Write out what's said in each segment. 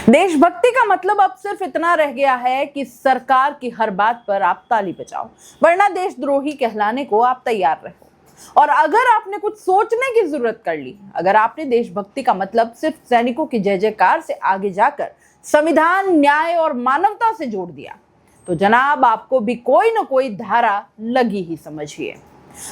देशभक्ति का मतलब अब सिर्फ इतना रह गया है कि सरकार की हर बात पर आप ताली बजाओ, वरना देशद्रोही कहलाने को आप तैयार रहो। और अगर आपने कुछ सोचने की जरूरत कर ली, अगर आपने देशभक्ति का मतलब सिर्फ सैनिकों की जय जयकार से आगे जाकर संविधान, न्याय और मानवता से जोड़ दिया, तो जनाब आपको भी कोई न कोई धारा लगी ही समझिए।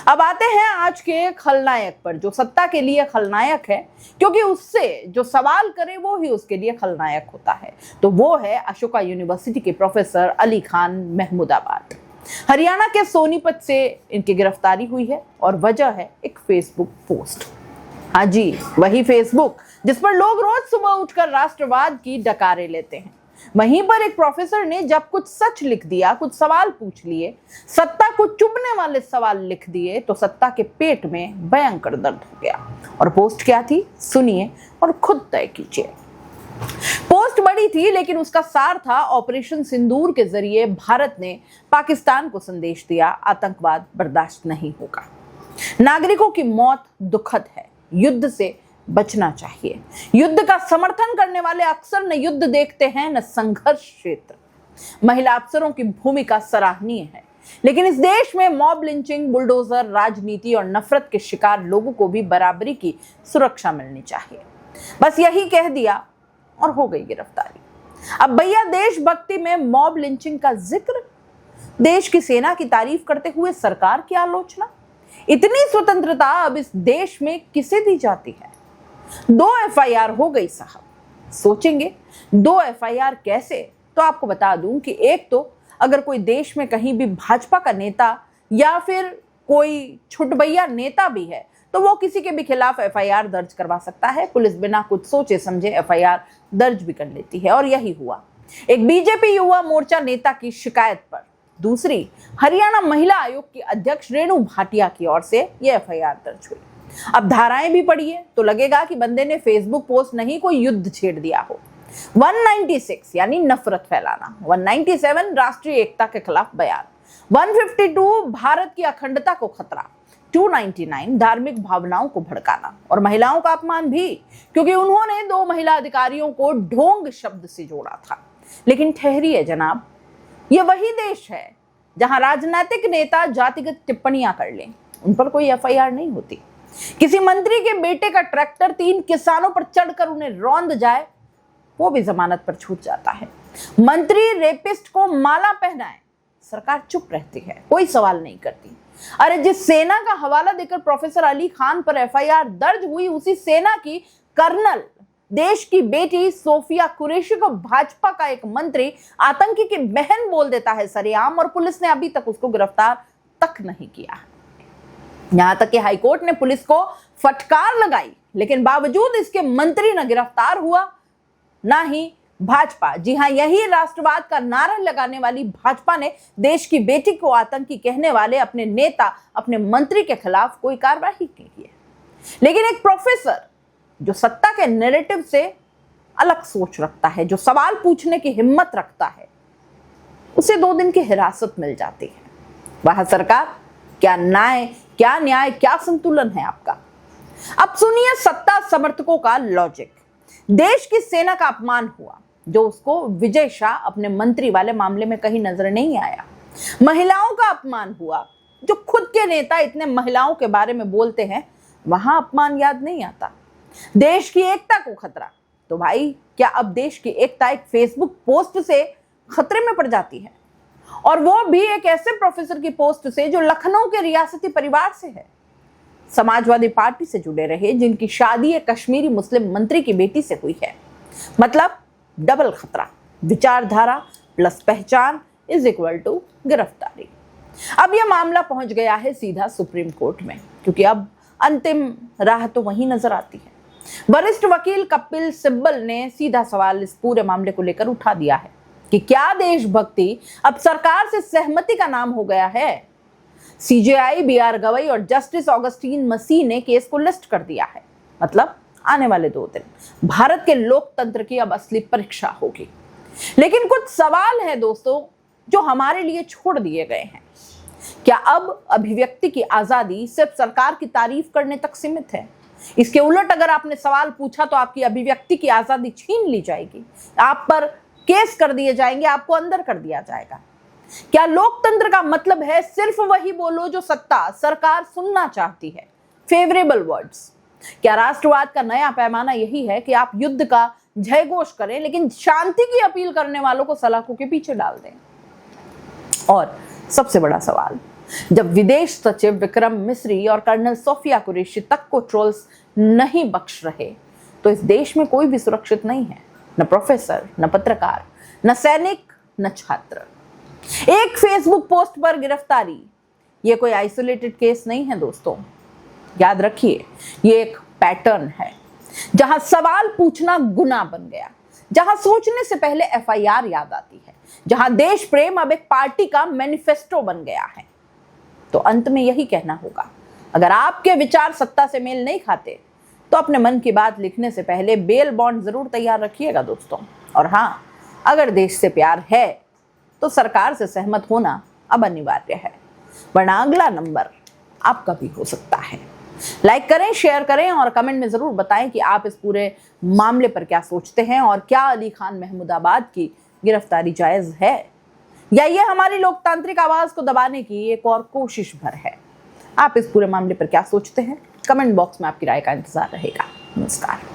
अब आते हैं आज के खलनायक पर, जो सत्ता के लिए खलनायक है, क्योंकि उससे जो सवाल करे वो ही उसके लिए खलनायक होता है। तो वो है अशोका यूनिवर्सिटी के प्रोफेसर अली खान महमूदाबाद। हरियाणा के सोनीपत से इनकी गिरफ्तारी हुई है और वजह है एक फेसबुक पोस्ट। हाँ जी, वही फेसबुक जिस पर लोग रोज सुबह उठकर राष्ट्रवाद की डकारे लेते हैं। वहीं पर एक प्रोफेसर ने जब कुछ सच लिख दिया, कुछ सवाल पूछ लिए, सत्ता को चुभने वाले सवाल लिख दिए, तो सत्ता के पेट में भयंकर दर्द हो गया। और पोस्ट क्या थी, सुनिए और खुद तय कीजिए। पोस्ट बड़ी थी, लेकिन उसका सार था, ऑपरेशन सिंदूर के जरिए भारत ने पाकिस्तान को संदेश दिया, आतंकवाद बर्दाश्त नहीं होगा, नागरिकों की मौत दुखद है, युद्ध से बचना चाहिए। युद्ध का समर्थन करने वाले अक्सर न युद्ध देखते हैं न संघर्ष क्षेत्र। महिला अफसरों की भूमिका सराहनीय है, लेकिन इस देश में मॉब लिंचिंग, बुलडोजर राजनीति और नफरत के शिकार लोगों को भी बराबरी की सुरक्षा मिलनी चाहिए। बस यही कह दिया और हो गई गिरफ्तारी। अब भैया देशभक्ति में मॉब लिंचिंग का जिक्र, देश की सेना की तारीफ करते हुए सरकार की आलोचना। इतनी स्वतंत्रता अब इस देश में किसे दी जाती है? 2 FIR हो गई साहब। सोचेंगे 2 FIR कैसे? तो आपको बता दूं कि एक तो अगर कोई देश में कहीं भी भाजपा का नेता या फिर कोई छुटभैया नेता भी है, तो वो किसी के भी खिलाफ FIR दर्ज करवा सकता है। पुलिस बिना कुछ सोचे समझे FIR दर्ज भी कर लेती है, और यही हुआ एक बीजेपी युवा मोर्चा नेता की शिकायत पर। दूसरी, हरियाणा महिला आयोग की अध्यक्ष रेणु भाटिया की ओर से यह FIR दर्ज हुई। अब धाराएं भी पढ़िए तो लगेगा कि बंदे ने फेसबुक पोस्ट नहीं, कोई युद्ध छेड़ दिया हो। 196 यानी नफरत फैलाना, 197 राष्ट्रीय एकता के खिलाफ बयान, 152 भारत की अखंडता को खतरा, 299 धार्मिक भावनाओं को भड़काना और महिलाओं का अपमान भी, क्योंकि उन्होंने 2 महिला अधिकारियों को ढोंग शब्द से जोड़ा था। लेकिन ठहरिए जनाब, ये वही देश है जहां राजनीतिक नेता जातिगत टिप्पणियां कर लें, उन पर कोई FIR नहीं होती। किसी मंत्री के बेटे का ट्रैक्टर 3 किसानों पर चढ़कर उन्हें रौंद जाए, वो भी जमानत पर छूट जाता है। मंत्री रेपिस्ट को माला पहनाए, सरकार चुप रहती है, कोई सवाल नहीं करती। अरे जिस सेना का हवाला देकर प्रोफेसर अली खान पर FIR दर्ज हुई, उसी सेना की कर्नल, देश की बेटी सोफिया कुरैशी को भाजपा का एक मंत्री आतंकी की बहन बोल देता है सरेआम, और पुलिस ने अभी तक उसको गिरफ्तार तक नहीं किया। यहां तक कि हाईकोर्ट ने पुलिस को फटकार लगाई, लेकिन बावजूद इसके मंत्री न गिरफ्तार हुआ, ना ही भाजपा, जी हां, यही राष्ट्रवाद का नारा लगाने वाली भाजपा ने देश की बेटी को आतंकी कहने वाले अपने नेता, अपने मंत्री के खिलाफ कोई कार्रवाई की है। लेकिन एक प्रोफेसर जो सत्ता के नैरेटिव से अलग सोच रखता है, जो सवाल पूछने की हिम्मत रखता है, उसे 2 दिन की हिरासत मिल जाती है। वह सरकार, क्या न्याय, क्या संतुलन है आपका? अब सुनिए सत्ता समर्थकों का लॉजिक। देश की सेना का अपमान हुआ, जो उसको विजय शाह अपने मंत्री वाले मामले में कहीं नजर नहीं आया। महिलाओं का अपमान हुआ, जो खुद के नेता इतने महिलाओं के बारे में बोलते हैं, वहां अपमान याद नहीं आता। देश की एकता को खतरा, तो भाई क्या अब देश की एकता एक फेसबुक पोस्ट से खतरे में पड़ जाती है? और वो भी एक ऐसे प्रोफेसर की पोस्ट से जो लखनऊ के रियासती परिवार से है, समाजवादी पार्टी से जुड़े रहे, जिनकी शादी एक कश्मीरी मुस्लिम मंत्री की बेटी से हुई है। मतलब डबल खतरा, विचारधारा प्लस पहचान इज इक्वल टू गिरफ्तारी। अब यह मामला पहुंच गया है सीधा सुप्रीम कोर्ट में, क्योंकि अब अंतिम राह तो वहीं नजर आती है। वरिष्ठ वकील कपिल सिब्बल ने सीधा सवाल इस पूरे मामले को लेकर उठा दिया है कि क्या देशभक्ति अब सरकार से सहमति का नाम हो गया है? CJI BR गवई और जस्टिस ऑगस्टीन मसीह ने केस को लिस्ट कर दिया है। मतलब आने वाले 2 दिन भारत के लोकतंत्र की अब असली परीक्षा होगी। लेकिन कुछ सवाल है दोस्तों जो हमारे लिए छोड़ दिए गए हैं। क्या अब अभिव्यक्ति की आजादी सिर्फ सरकार की तारीफ करने तक सीमित है? इसके उलट अगर आपने सवाल पूछा तो आपकी अभिव्यक्ति की आजादी छीन ली जाएगी, आप पर केस कर दिए जाएंगे, आपको अंदर कर दिया जाएगा। क्या लोकतंत्र का मतलब है सिर्फ वही बोलो जो सत्ता सरकार सुनना चाहती है, फेवरेबल वर्ड्स? क्या राष्ट्रवाद का नया पैमाना यही है कि आप युद्ध का जयघोष करें लेकिन शांति की अपील करने वालों को सलाखों के पीछे डाल दें? और सबसे बड़ा सवाल, जब विदेश सचिव विक्रम मिस्री और कर्नल सोफिया कुरैशी तक को ट्रोल्स नहीं बख्श रहे तो इस देश में कोई भी सुरक्षित नहीं है, न प्रोफेसर, न पत्रकार, न सैनिक, न छात्र। एक फेसबुक पोस्ट पर गिरफ्तारी ये कोई आइसोलेटेड केस नहीं है दोस्तों, याद रखिए ये एक पैटर्न है जहां सवाल पूछना गुनाह बन गया, जहां सोचने से पहले एफआईआर याद आती है, जहां देश प्रेम अब एक पार्टी का मैनिफेस्टो बन गया है। तो अंत में यही कहना होगा, अगर आपके विचार सत्ता से मेल नहीं खाते तो अपने मन की बात लिखने से पहले बेल बॉन्ड जरूर तैयार रखिएगा दोस्तों। और हाँ, अगर देश से प्यार है तो सरकार से सहमत होना अब अनिवार्य है, वरना अगला नंबर आपका भी हो सकता है। लाइक करें, शेयर करें और कमेंट में जरूर बताएं कि आप इस पूरे मामले पर क्या सोचते हैं और क्या अली खान महमूदाबाद की गिरफ्तारी जायज है या ये हमारी लोकतांत्रिक आवाज को दबाने की एक और कोशिश भर है। आप इस पूरे मामले पर क्या सोचते हैं? कमेंट बॉक्स में आपकी राय का इंतजार रहेगा। नमस्कार।